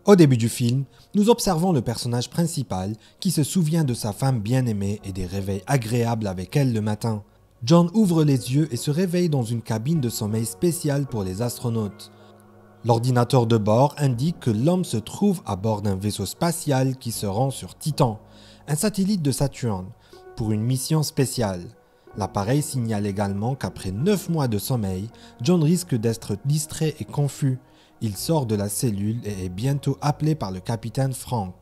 Au début du film, nous observons le personnage principal qui se souvient de sa femme bien-aimée et des réveils agréables avec elle le matin. John ouvre les yeux et se réveille dans une cabine de sommeil spéciale pour les astronautes. L'ordinateur de bord indique que l'homme se trouve à bord d'un vaisseau spatial qui se rend sur Titan, un satellite de Saturne, pour une mission spéciale. L'appareil signale également qu'après 9 mois de sommeil, John risque d'être distrait et confus. Il sort de la cellule et est bientôt appelé par le capitaine Frank.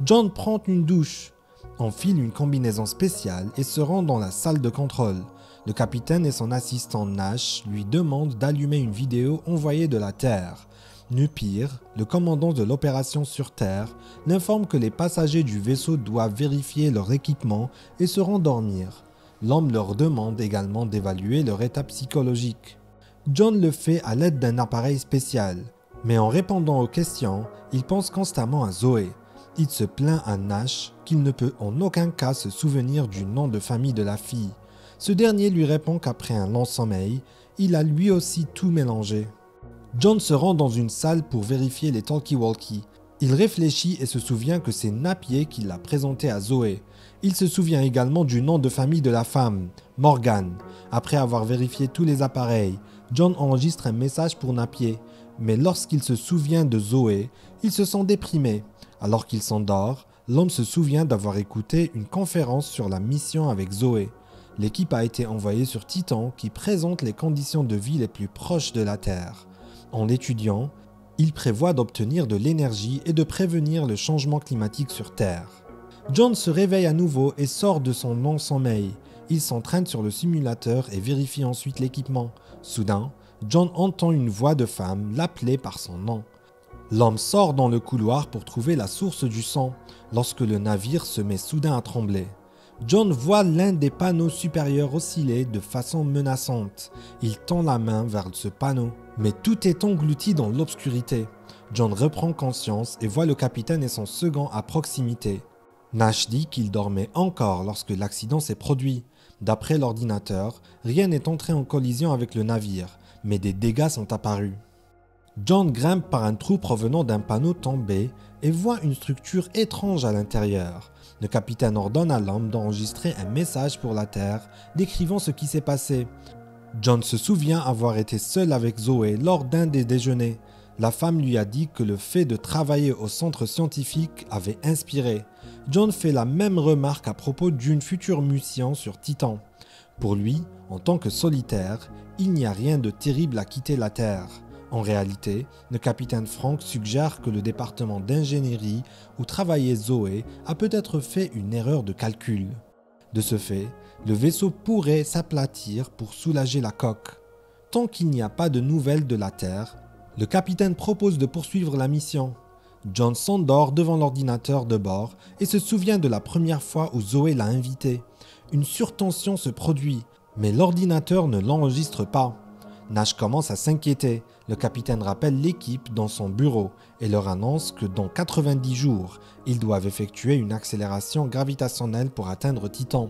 John prend une douche, enfile une combinaison spéciale et se rend dans la salle de contrôle. Le capitaine et son assistant Nash lui demandent d'allumer une vidéo envoyée de la Terre. Nupir, le commandant de l'opération sur Terre, l'informe que les passagers du vaisseau doivent vérifier leur équipement et se rendormir. L'homme leur demande également d'évaluer leur état psychologique. John le fait à l'aide d'un appareil spécial, mais en répondant aux questions, il pense constamment à Zoé. Il se plaint à Nash qu'il ne peut en aucun cas se souvenir du nom de famille de la fille. Ce dernier lui répond qu'après un long sommeil, il a lui aussi tout mélangé. John se rend dans une salle pour vérifier les talkie-walkie. Il réfléchit et se souvient que c'est Napier qui l'a présenté à Zoé. Il se souvient également du nom de famille de la femme, Morgan. Après avoir vérifié tous les appareils, John enregistre un message pour Napier, mais lorsqu'il se souvient de Zoé, il se sent déprimé. Alors qu'il s'endort, l'homme se souvient d'avoir écouté une conférence sur la mission avec Zoé. L'équipe a été envoyée sur Titan qui présente les conditions de vie les plus proches de la Terre. En l'étudiant, il prévoit d'obtenir de l'énergie et de prévenir le changement climatique sur Terre. John se réveille à nouveau et sort de son long sommeil. Il s'entraîne sur le simulateur et vérifie ensuite l'équipement. Soudain, John entend une voix de femme l'appeler par son nom. L'homme sort dans le couloir pour trouver la source du son, lorsque le navire se met soudain à trembler. John voit l'un des panneaux supérieurs osciller de façon menaçante. Il tend la main vers ce panneau, mais tout est englouti dans l'obscurité. John reprend conscience et voit le capitaine et son second à proximité. Nash dit qu'il dormait encore lorsque l'accident s'est produit. D'après l'ordinateur, rien n'est entré en collision avec le navire, mais des dégâts sont apparus. John grimpe par un trou provenant d'un panneau tombé et voit une structure étrange à l'intérieur. Le capitaine ordonne à l'homme d'enregistrer un message pour la Terre décrivant ce qui s'est passé. John se souvient avoir été seul avec Zoé lors d'un des déjeuners. La femme lui a dit que le fait de travailler au centre scientifique avait inspiré. John fait la même remarque à propos d'une future mission sur Titan. Pour lui, en tant que solitaire, il n'y a rien de terrible à quitter la Terre. En réalité, le capitaine Frank suggère que le département d'ingénierie où travaillait Zoé a peut-être fait une erreur de calcul. De ce fait, le vaisseau pourrait s'aplatir pour soulager la coque. Tant qu'il n'y a pas de nouvelles de la Terre, le capitaine propose de poursuivre la mission. John s'endort devant l'ordinateur de bord et se souvient de la première fois où Zoé l'a invité. Une surtension se produit, mais l'ordinateur ne l'enregistre pas. Nash commence à s'inquiéter. Le capitaine rappelle l'équipe dans son bureau et leur annonce que dans 90 jours, ils doivent effectuer une accélération gravitationnelle pour atteindre Titan.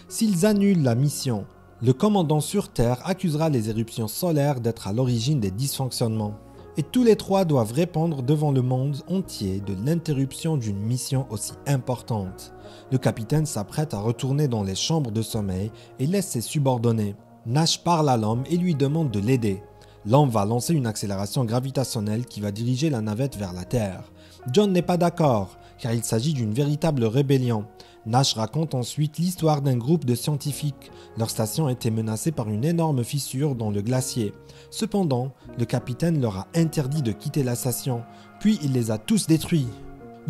S'ils annulent la mission, le commandant sur Terre accusera les éruptions solaires d'être à l'origine des dysfonctionnements. Et tous les trois doivent répondre devant le monde entier de l'interruption d'une mission aussi importante. Le capitaine s'apprête à retourner dans les chambres de sommeil et laisse ses subordonnés. Nash parle à l'homme et lui demande de l'aider. L'homme va lancer une accélération gravitationnelle qui va diriger la navette vers la Terre. John n'est pas d'accord, car il s'agit d'une véritable rébellion. Nash raconte ensuite l'histoire d'un groupe de scientifiques. Leur station était menacée par une énorme fissure dans le glacier. Cependant, le capitaine leur a interdit de quitter la station, puis il les a tous détruits.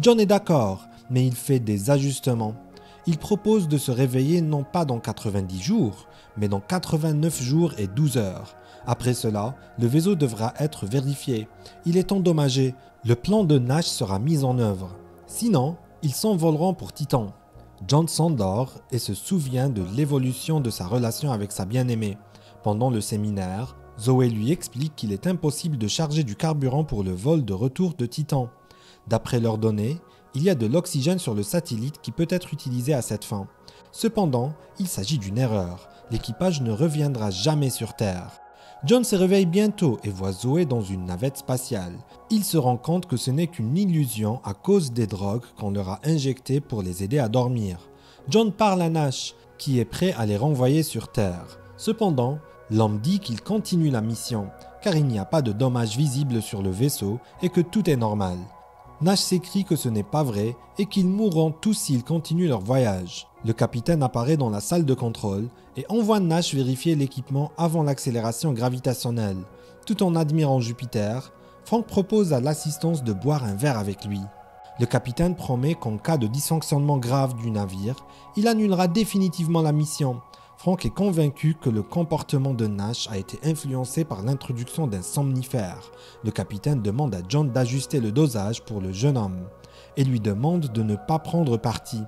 John est d'accord, mais il fait des ajustements. Il propose de se réveiller non pas dans 90 jours, mais dans 89 jours et 12 heures. Après cela, le vaisseau devra être vérifié. Il est endommagé. Le plan de Nash sera mis en œuvre. Sinon, ils s'envoleront pour Titan. John s'endort et se souvient de l'évolution de sa relation avec sa bien-aimée. Pendant le séminaire, Zoé lui explique qu'il est impossible de charger du carburant pour le vol de retour de Titan. D'après leurs données, il y a de l'oxygène sur le satellite qui peut être utilisé à cette fin. Cependant, il s'agit d'une erreur. L'équipage ne reviendra jamais sur Terre. John se réveille bientôt et voit Zoé dans une navette spatiale. Il se rend compte que ce n'est qu'une illusion à cause des drogues qu'on leur a injectées pour les aider à dormir. John parle à Nash, qui est prêt à les renvoyer sur Terre. Cependant, l'homme dit qu'il continue la mission, car il n'y a pas de dommages visibles sur le vaisseau et que tout est normal. Nash s'écrie que ce n'est pas vrai et qu'ils mourront tous s'ils continuent leur voyage. Le capitaine apparaît dans la salle de contrôle et envoie Nash vérifier l'équipement avant l'accélération gravitationnelle. Tout en admirant Jupiter, Frank propose à l'assistance de boire un verre avec lui. Le capitaine promet qu'en cas de dysfonctionnement grave du navire, il annulera définitivement la mission. Frank est convaincu que le comportement de Nash a été influencé par l'introduction d'un somnifère. Le capitaine demande à John d'ajuster le dosage pour le jeune homme et lui demande de ne pas prendre parti.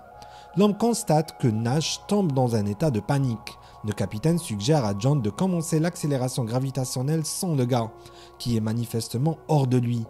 L'homme constate que Nash tombe dans un état de panique. Le capitaine suggère à John de commencer l'accélération gravitationnelle sans le gars, qui est manifestement hors de lui.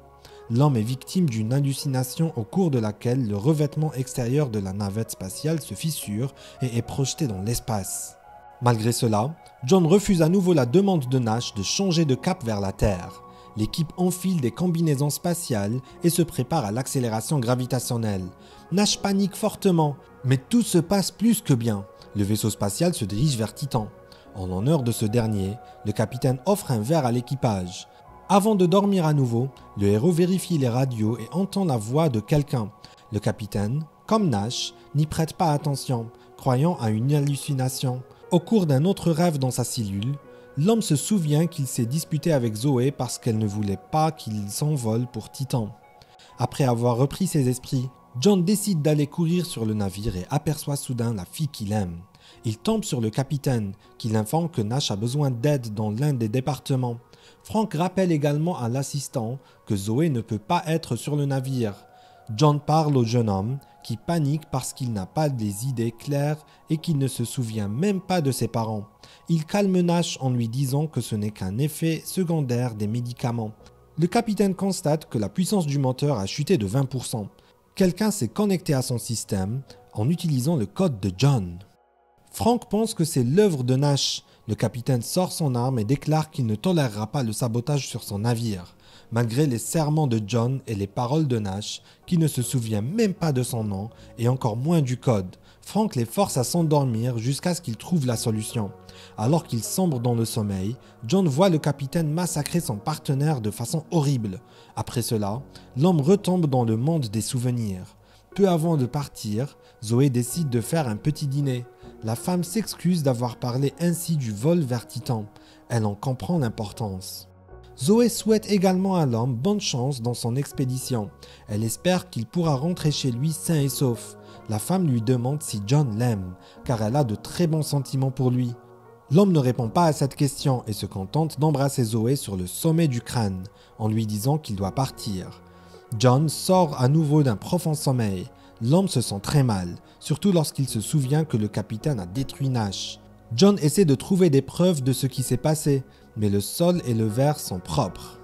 L'homme est victime d'une hallucination au cours de laquelle le revêtement extérieur de la navette spatiale se fissure et est projeté dans l'espace. Malgré cela, John refuse à nouveau la demande de Nash de changer de cap vers la Terre. L'équipe enfile des combinaisons spatiales et se prépare à l'accélération gravitationnelle. Nash panique fortement, mais tout se passe plus que bien. Le vaisseau spatial se dirige vers Titan. En l'honneur de ce dernier, le capitaine offre un verre à l'équipage. Avant de dormir à nouveau, le héros vérifie les radios et entend la voix de quelqu'un. Le capitaine, comme Nash, n'y prête pas attention, croyant à une hallucination. Au cours d'un autre rêve dans sa cellule, l'homme se souvient qu'il s'est disputé avec Zoé parce qu'elle ne voulait pas qu'il s'envole pour Titan. Après avoir repris ses esprits, John décide d'aller courir sur le navire et aperçoit soudain la fille qu'il aime. Il tombe sur le capitaine, qui l'informe que Nash a besoin d'aide dans l'un des départements. Frank rappelle également à l'assistant que Zoé ne peut pas être sur le navire. John parle au jeune homme, qui panique parce qu'il n'a pas des idées claires et qu'il ne se souvient même pas de ses parents. Il calme Nash en lui disant que ce n'est qu'un effet secondaire des médicaments. Le capitaine constate que la puissance du moteur a chuté de 20%. Quelqu'un s'est connecté à son système en utilisant le code de John. Frank pense que c'est l'œuvre de Nash. Le capitaine sort son arme et déclare qu'il ne tolérera pas le sabotage sur son navire. Malgré les serments de John et les paroles de Nash, qui ne se souvient même pas de son nom et encore moins du code, Frank les force à s'endormir jusqu'à ce qu'il trouve la solution. Alors qu'il sombre dans le sommeil, John voit le capitaine massacrer son partenaire de façon horrible. Après cela, l'homme retombe dans le monde des souvenirs. Peu avant de partir, Zoé décide de faire un petit dîner. La femme s'excuse d'avoir parlé ainsi du vol vers Titan. Elle en comprend l'importance. Zoé souhaite également à l'homme bonne chance dans son expédition. Elle espère qu'il pourra rentrer chez lui sain et sauf. La femme lui demande si John l'aime, car elle a de très bons sentiments pour lui. L'homme ne répond pas à cette question et se contente d'embrasser Zoé sur le sommet du crâne, en lui disant qu'il doit partir. John sort à nouveau d'un profond sommeil. L'homme se sent très mal, surtout lorsqu'il se souvient que le capitaine a détruit Nash. John essaie de trouver des preuves de ce qui s'est passé, mais le sol et le verre sont propres.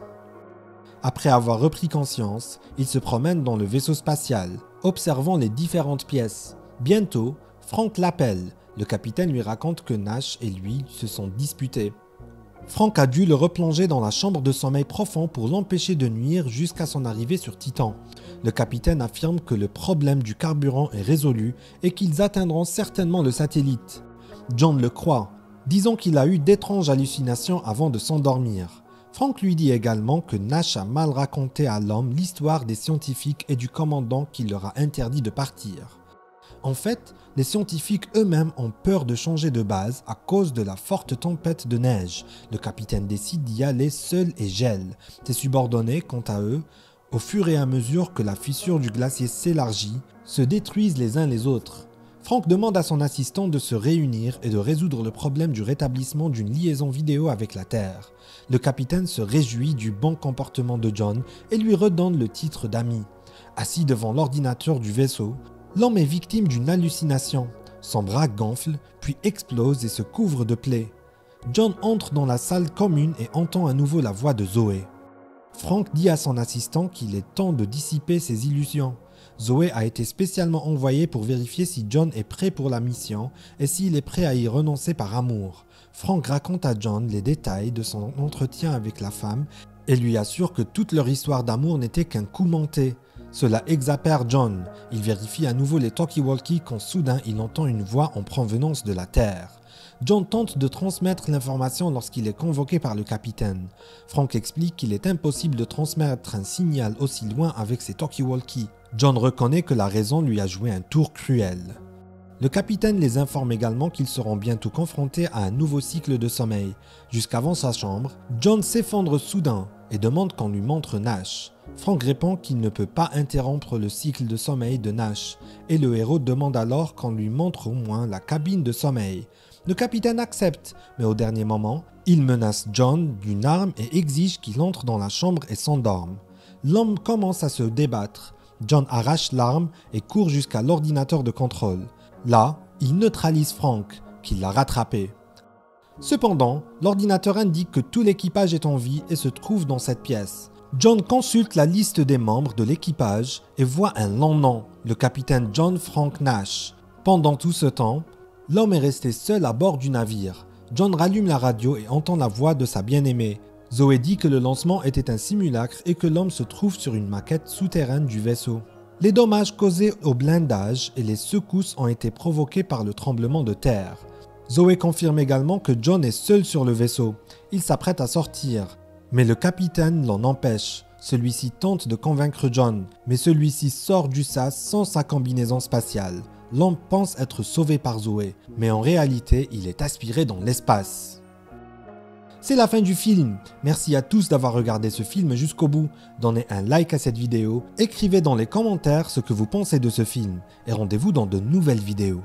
Après avoir repris conscience, il se promène dans le vaisseau spatial, observant les différentes pièces. Bientôt, Frank l'appelle. Le capitaine lui raconte que Nash et lui se sont disputés. Frank a dû le replonger dans la chambre de sommeil profond pour l'empêcher de nuire jusqu'à son arrivée sur Titan. Le capitaine affirme que le problème du carburant est résolu et qu'ils atteindront certainement le satellite. John le croit, disant qu'il a eu d'étranges hallucinations avant de s'endormir. Frank lui dit également que Nash a mal raconté à l'homme l'histoire des scientifiques et du commandant qui leur a interdit de partir. En fait, les scientifiques eux-mêmes ont peur de changer de base à cause de la forte tempête de neige. Le capitaine décide d'y aller seul et gèle. Ses subordonnés, quant à eux, au fur et à mesure que la fissure du glacier s'élargit, se détruisent les uns les autres. Frank demande à son assistant de se réunir et de résoudre le problème du rétablissement d'une liaison vidéo avec la Terre. Le capitaine se réjouit du bon comportement de John et lui redonne le titre d'ami. Assis devant l'ordinateur du vaisseau, l'homme est victime d'une hallucination. Son bras gonfle, puis explose et se couvre de plaies. John entre dans la salle commune et entend à nouveau la voix de Zoé. Frank dit à son assistant qu'il est temps de dissiper ses illusions. Zoé a été spécialement envoyée pour vérifier si John est prêt pour la mission et s'il est prêt à y renoncer par amour. Frank raconte à John les détails de son entretien avec la femme et lui assure que toute leur histoire d'amour n'était qu'un coup monté. Cela exaspère John. Il vérifie à nouveau les talkie-walkie quand soudain il entend une voix en provenance de la Terre. John tente de transmettre l'information lorsqu'il est convoqué par le capitaine. Frank explique qu'il est impossible de transmettre un signal aussi loin avec ses talkie-walkie. John reconnaît que la raison lui a joué un tour cruel. Le capitaine les informe également qu'ils seront bientôt confrontés à un nouveau cycle de sommeil. Jusqu'avant sa chambre, John s'effondre soudain et demande qu'on lui montre Nash. Frank répond qu'il ne peut pas interrompre le cycle de sommeil de Nash et le héros demande alors qu'on lui montre au moins la cabine de sommeil. Le capitaine accepte, mais au dernier moment, il menace John d'une arme et exige qu'il entre dans la chambre et s'endorme. L'homme commence à se débattre. John arrache l'arme et court jusqu'à l'ordinateur de contrôle. Là, il neutralise Frank, qui l'a rattrapé. Cependant, l'ordinateur indique que tout l'équipage est en vie et se trouve dans cette pièce. John consulte la liste des membres de l'équipage et voit un long nom, le capitaine John Frank Nash. Pendant tout ce temps, l'homme est resté seul à bord du navire. John rallume la radio et entend la voix de sa bien-aimée. Zoé dit que le lancement était un simulacre et que l'homme se trouve sur une maquette souterraine du vaisseau. Les dommages causés au blindage et les secousses ont été provoqués par le tremblement de terre. Zoé confirme également que John est seul sur le vaisseau. Il s'apprête à sortir, mais le capitaine l'en empêche. Celui-ci tente de convaincre John, mais celui-ci sort du sas sans sa combinaison spatiale. L'homme pense être sauvé par Zoé, mais en réalité, il est aspiré dans l'espace. C'est la fin du film. Merci à tous d'avoir regardé ce film jusqu'au bout. Donnez un like à cette vidéo, écrivez dans les commentaires ce que vous pensez de ce film, et rendez-vous dans de nouvelles vidéos.